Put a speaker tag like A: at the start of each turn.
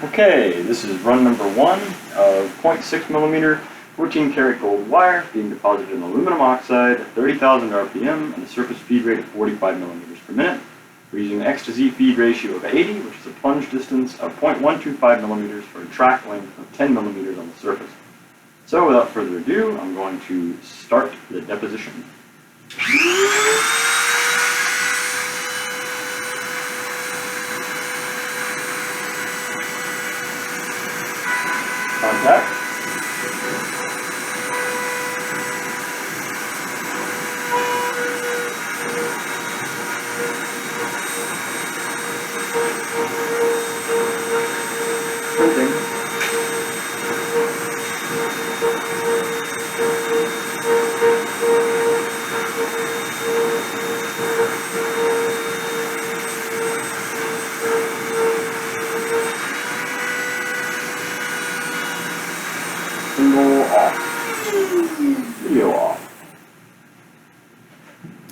A: Okay, this is run number 1 of 0.6 millimeter 14 karat gold wire being deposited in aluminum oxide at 30,000 RPM and a surface feed rate of 45 millimeters per minute. We're using an X to Z feed ratio of 80, which is a plunge distance of 0.125 millimeters for a track length of 10 millimeters on the surface. So without further ado, I'm going to start the deposition. Contact.